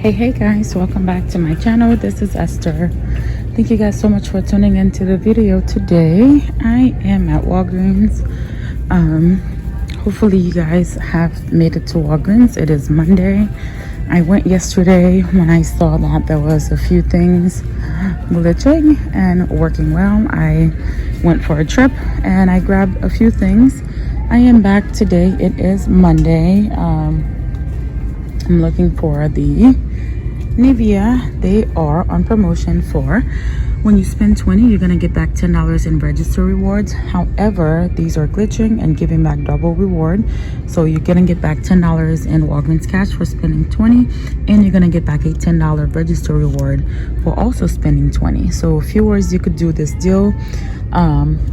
Hey guys, welcome back to my channel. This is Esther. Thank you guys so much for tuning into the video today. I am at Walgreens. Hopefully you guys have made it to Walgreens. It is Monday. I went yesterday when I saw that there was a few things glitching and working well. I went for a trip and I grabbed a few things. I am back today. It is Monday. I'm looking for the Nivea. They are on promotion for when you spend $20, you're gonna get back $10 in register rewards. However, these are glitching and giving back double reward. So you're gonna get back $10 in Walgreens cash for spending $20, and you're gonna get back a $10 register reward for also spending $20. So a few ways you could do this deal.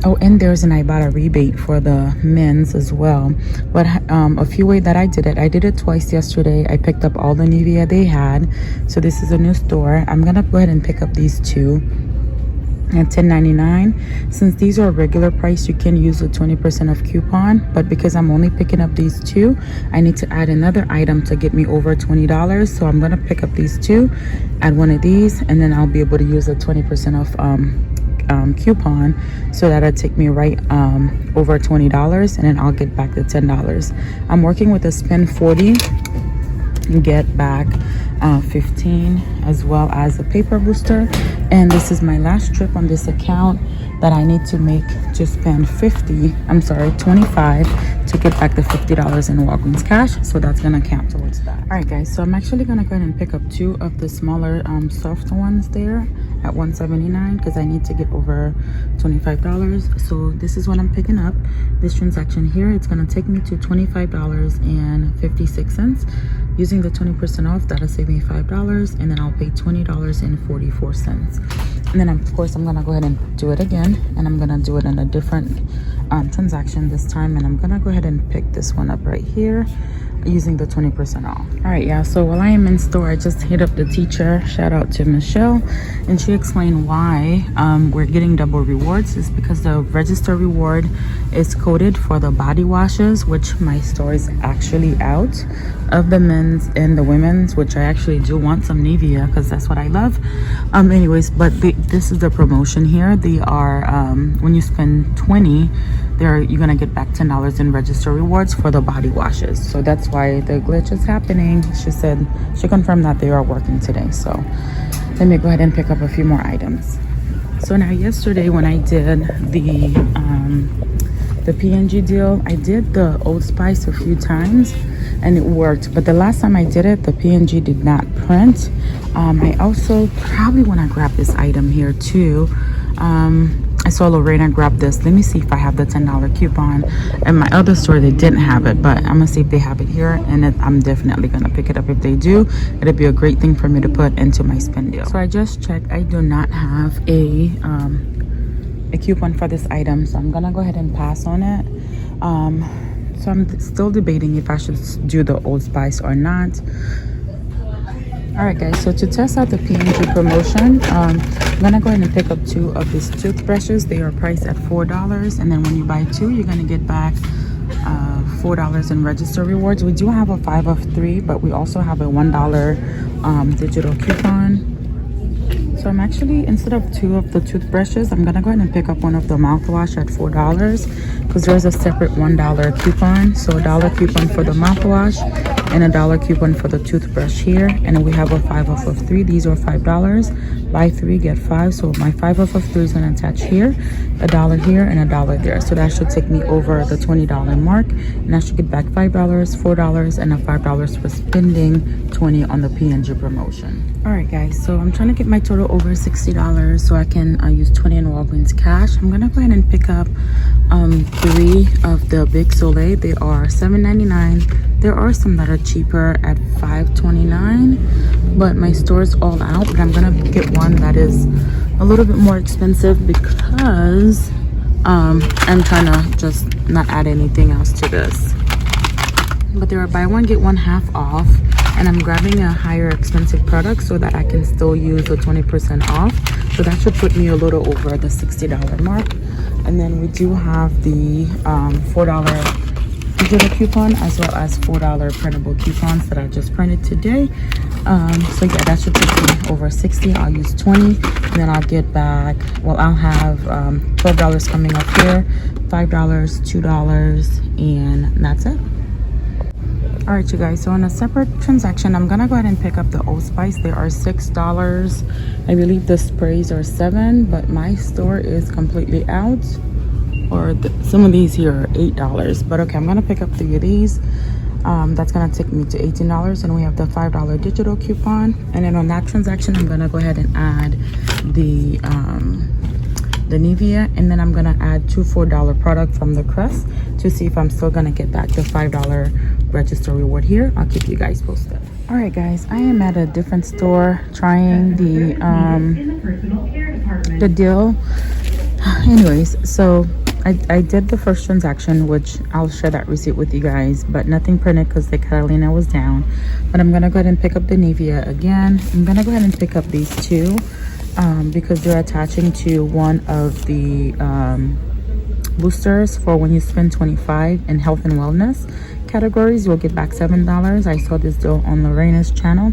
Oh, and there's an Ibotta rebate for the men's as well. But a few ways that I did it twice yesterday. I picked up all the Nivea they had. So this is a new store. I'm gonna go ahead and pick up these two at $10.99. Since these are regular price, you can use a 20% off coupon, but because I'm only picking up these two, I need to add another item to get me over $20. So I'm gonna pick up these two, add one of these, and then I'll be able to use a 20% off coupon, so that'll take me right over $20, and then I'll get back the $10. I'm working with a spend 40 and get back 15, as well as a paper booster. And this is my last trip on this account that I need to make to spend 25 to get back the $50 in Walgreens cash. So that's gonna count towards that. All right guys, so I'm actually gonna go ahead and pick up two of the smaller soft ones there at $179 because I need to get over $25. So this is what I'm picking up. This transaction here, it's gonna take me to $25.56. Using the 20% off, that'll save me $5, and then I'll pay $20.44. And then of course I'm gonna go ahead and do it again, and I'm gonna do it in a different transaction this time, and I'm gonna go ahead and pick this one up right here using the 20% off. All right, yeah, so while I am in store, I just hit up the teacher. Shout out to Michelle, and she explained why we're getting double rewards. Is because the register reward is coded for the body washes, which my store is actually out of the men's and the women's, which I actually do want some Nivea because that's what I love. Anyways, but this is the promotion here. They are when you spend $20, you're gonna get back $10 in register rewards for the body washes. So that's why the glitch is happening. She confirmed that they are working today. So let me go ahead and pick up a few more items. So now yesterday when I did the P&G deal, I did the Old Spice a few times and it worked, but the last time I did it, the P&G did not print. I also probably want to grab this item here too. I saw Lorena grab this. Let me see if I have the $10 coupon. At my other store, they didn't have it, but I'm gonna see if they have it here, and I'm definitely gonna pick it up if they do. It'll be a great thing for me to put into my spend deal. So I just checked. I do not have a coupon for this item, so I'm gonna go ahead and pass on it. So I'm still debating if I should do the Old Spice or not. All right guys, so to test out the P&G promotion, I'm gonna go ahead and pick up two of these toothbrushes. They are priced at $4, and then when you buy two, you're gonna get back $4 in register rewards. We do have a 5 of 3, but we also have a $1 digital coupon. So I'm actually, instead of two of the toothbrushes, I'm gonna go ahead and pick up one of the mouthwash at $4 because there's a separate $1 coupon. So a $1 coupon for the mouthwash and a $1 coupon for the toothbrush here. And then we have a 5 off of 3. These are $5. Buy 3, get 5. So my 5 off of 3 is gonna attach here, $1 here, and $1 there. So that should take me over the $20 mark, and I should get back $5, $4, and a $5 for spending $20 on the P&G promotion. All right guys, so I'm trying to get my total over $60 so I can use 20 in Walgreens cash. I'm gonna go ahead and pick up 3 of the Big Soleil. They are $7.99. There are some that are cheaper at $5.29, but my store's all out. But I'm gonna get one that is a little bit more expensive because I'm trying to just not add anything else to this. But there are buy one get one half off, and I'm grabbing a higher expensive product so that I can still use the 20% off. So that should put me a little over the $60 mark. And then we do have the $4 digital coupon as well as $4 printable coupons that I just printed today. So yeah, that should take me over 60. I'll use 20, and then I'll get back, well, I'll have $12 coming up here, $5, $2, and that's it. All right, you guys, so in a separate transaction, I'm gonna go ahead and pick up the Old Spice. They are $6. I believe the sprays are $7, but my store is completely out. Or some of these here are $8, but okay, I'm gonna pick up 3 of these. That's gonna take me to $18, and we have the $5 digital coupon. And then on that transaction, I'm gonna go ahead and add the Nivea, and then I'm gonna add 2 $4 product from the Crest to see if I'm still gonna get back the $5 register reward here. I'll keep you guys posted. All right, guys, I am at a different store trying the deal. Anyways, so I did the first transaction, which I'll share that receipt with you guys, but nothing printed because the Catalina was down. But I'm gonna go ahead and pick up the Nivea again. I'm gonna go ahead and pick up these 2 because they're attaching to one of the boosters for when you spend $25 in health and wellness categories. You'll get back $7. I saw this deal on Lorena's channel,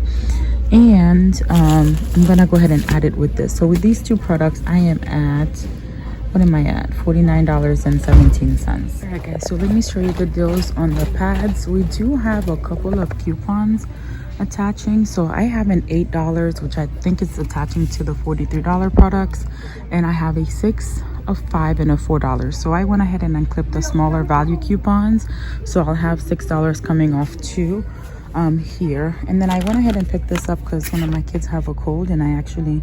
and I'm gonna go ahead and add it with this. So with these 2 products, I am at, what am I at? $49.17. All right, guys, so let me show you the deals on the pads. We do have a couple of coupons attaching. So I have an $8, which I think is attaching to the $43 products, and I have a 6, a 5, and a $4. So I went ahead and unclipped the smaller value coupons, so I'll have $6 coming off too here. And then I went ahead and picked this up because one of my kids have a cold and I actually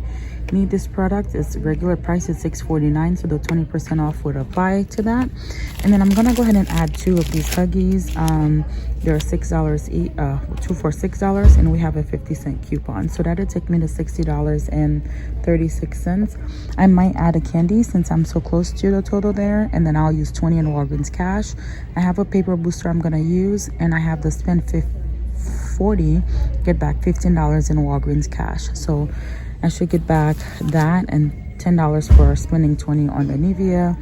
need this product. Its regular price is $6.49, so the 20% off would apply to that. And then I'm gonna go ahead and add 2 of these Huggies. They're $6 each, 2 for $6, and we have a 50-cent coupon, so that'll take me to $60.36. I might add a candy since I'm so close to the total there, and then I'll use 20 in Walgreens cash. I have a paper booster I'm gonna use, and I have the spend 40, get back $15 in Walgreens cash. So I should get back that and $10 for spending 20 on the Nivea,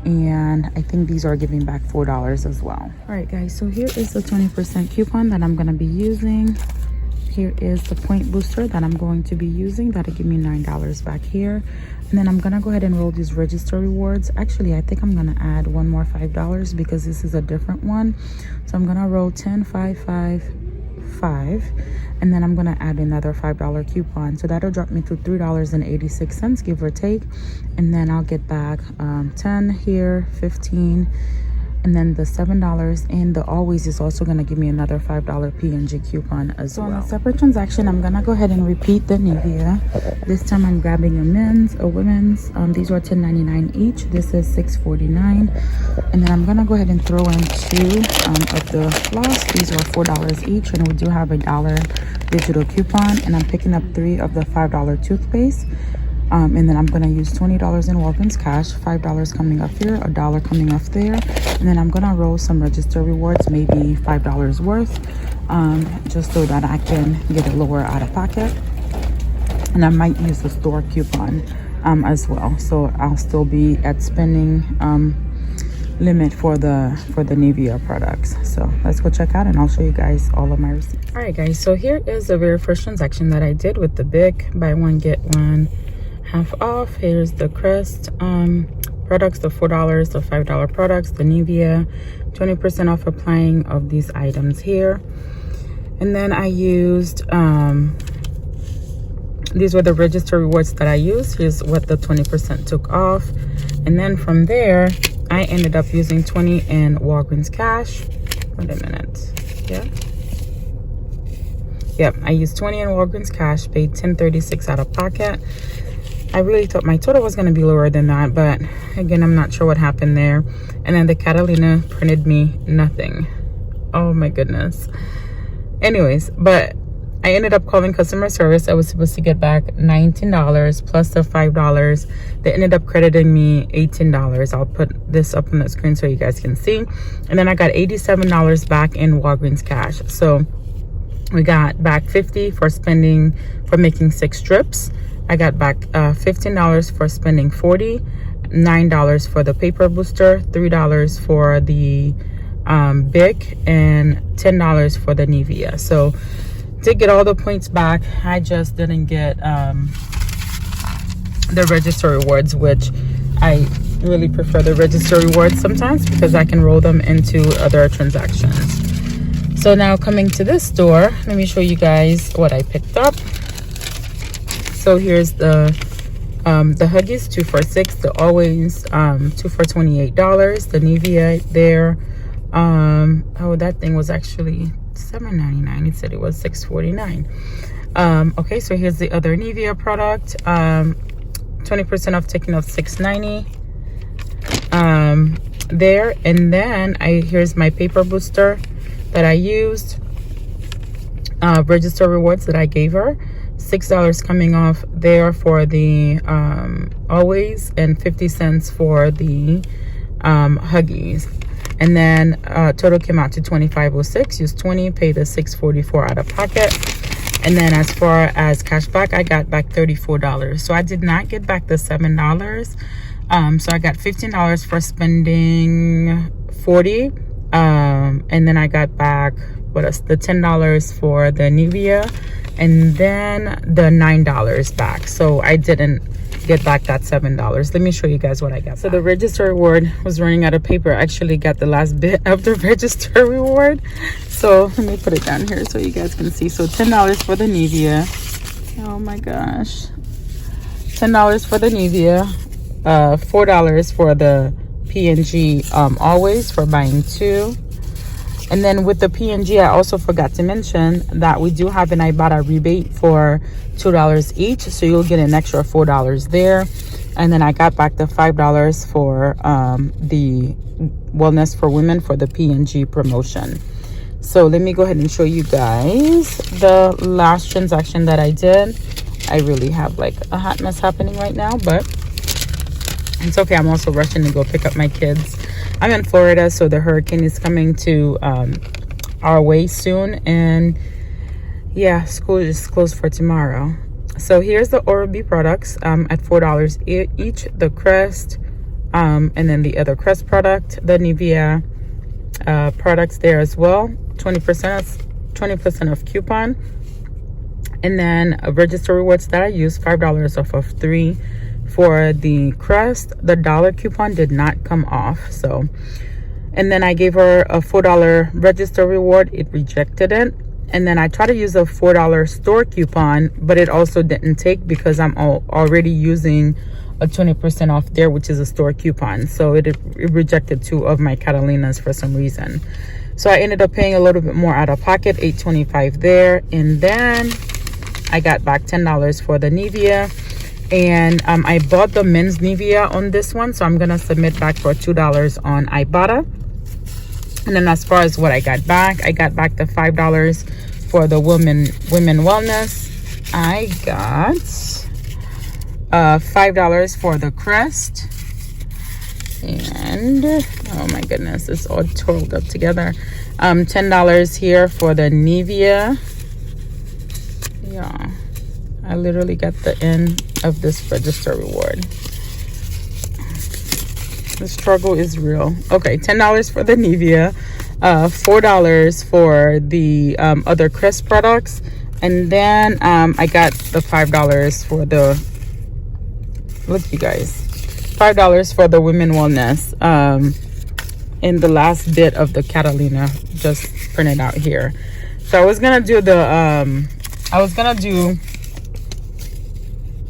and I think these are giving back $4 as well. All right, guys, so here is the 20% coupon that I'm going to be using. Here is the point booster that I'm going to be using. That'll give me $9 back here. And then I'm going to go ahead and roll these register rewards. Actually, I think I'm going to add one more $5 because this is a different one. So I'm going to roll 10, 5, 5, 5, and then I'm gonna add another $5 coupon, so that'll drop me to $3.86, give or take. And then I'll get back 10 here, 15, and then the $7, and the Always is also gonna give me another $5 P&G coupon as well. So on a separate transaction, I'm gonna go ahead and repeat the Nivea. This time I'm grabbing a men's, a women's. These are $10.99 each. This is $6.49, and then I'm gonna go ahead and throw in 2 of the floss. These are $4 each, and we do have a $1 digital coupon. And I'm picking up 3 of the $5 toothpaste. And then I'm gonna use $20 in Walgreens cash, $5 coming up here, $1 coming off there, and then I'm gonna roll some register rewards, maybe $5 worth, just so that I can get a lower out of pocket. And I might use the store coupon as well, so I'll still be at spending limit for the Nivea products. So let's go check out, and I'll show you guys all of my receipts. All right, guys, so here is the very first transaction that I did with the Bic buy one get one half off. Here's the Crest products, the $4, the $5 products, the Nivea, 20% off applying of these items here. And then I used these were the register rewards that I used. Here's what the 20% took off. And then from there I ended up using 20 in Walgreens cash. Wait a minute. Yep, I used 20 in Walgreens cash, paid $10.36 out of pocket. I really thought my total was going to be lower than that, but again, I'm not sure what happened there. And then the Catalina printed me nothing. Oh my goodness. Anyways, but I ended up calling customer service. I was supposed to get back $19 plus the $5. They ended up crediting me $18. I'll put this up on the screen so you guys can see. And then I got $87 back in Walgreens cash. So we got back $50 for making 6 strips. I got back $15 for spending 40, $9 for the paper booster, $3 for the Bic, and $10 for the Nivea. So did get all the points back. I just didn't get the register rewards, which I really prefer the register rewards sometimes because I can roll them into other transactions. So now coming to this store, let me show you guys what I picked up. So here's the Huggies 2 for $6, the Always 2 for $28, the Nivea there. Oh, that thing was actually $7.99. It said it was $6.49. Okay, so here's the other Nivea product. 20% off, taking off $6.90 there. And then here's my paper booster that I used, register rewards that I gave her, $6 coming off there for the Always, and 50 cents for the Huggies. And then total came out to $25.06. Used 20, paid the $6.44 out of pocket. And then as far as cash back, I got back $34. So I did not get back the $7. So I got $15 for spending $40. And then I got back the $10 for the Nivea, and then the $9 back. So I didn't get back that $7. Let me show you guys what I got. So the register reward was running out of paper. I actually got the last bit of the register reward. So let me put it down here so you guys can see. So $10 for the Nivea. Oh my gosh. $10 for the Nivea. $4 for the P&G Always for buying 2. And then with the P&G, I also forgot to mention that we do have an Ibotta rebate for $2 each. So you'll get an extra $4 there. And then I got back the $5 for the Wellness for Women for the P&G promotion. So let me go ahead and show you guys the last transaction that I did. I really have like a hot mess happening right now, but it's okay. I'm also rushing to go pick up my kids. I'm in Florida, so the hurricane is coming to our way soon. And yeah, school is closed for tomorrow. So here's the Oral-B products at $4 each. The Crest, and then the other Crest product. The Nivea products there as well. 20% off coupon. And then register rewards that I used, $5 off of 3. For the Crest, the dollar coupon did not come off. So, and then I gave her a $4 register reward. It rejected it. And then I tried to use a $4 store coupon, but it also didn't take because I'm already using a 20% off there, which is a store coupon. So it rejected 2 of my Catalinas for some reason. So I ended up paying a little bit more out of pocket, $8.25 there. And then I got back $10 for the Nivea. And I bought the men's Nivea on this one, so I'm gonna submit back for $2 on Ibotta. And then as far as what I got back the $5 for the women wellness. I got $5 for the Crest, and oh my goodness, it's all totaled up together. $10 here for the Nivea. Yeah, I literally got the end of this register reward. The struggle is real. Okay, $10 for the Nivea, $4 for the other Crest products, and then I got the $5 for the, look you guys, $5 for the women wellness in the last bit of the Catalina, just printed out here. So I was gonna do the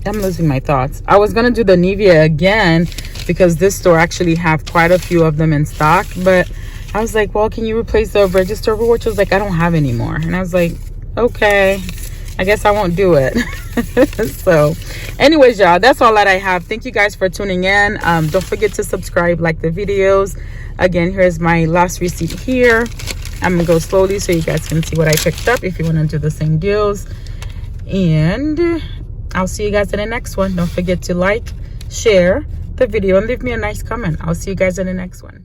I'm losing my thoughts. I was gonna do the Nivea again because this store actually have quite a few of them in stock, but I was like, well, can you replace the register reward? She was like, I don't have any more. And I was like, okay, I guess I won't do it. So anyways, y'all, that's all that I have. Thank you guys for tuning in. Don't forget to subscribe, like the videos. Again, here's my last receipt here. I'm gonna go slowly so you guys can see what I picked up if you want to do the same deals. And I'll see you guys in the next one. Don't forget to like, share the video, and leave me a nice comment. I'll see you guys in the next one.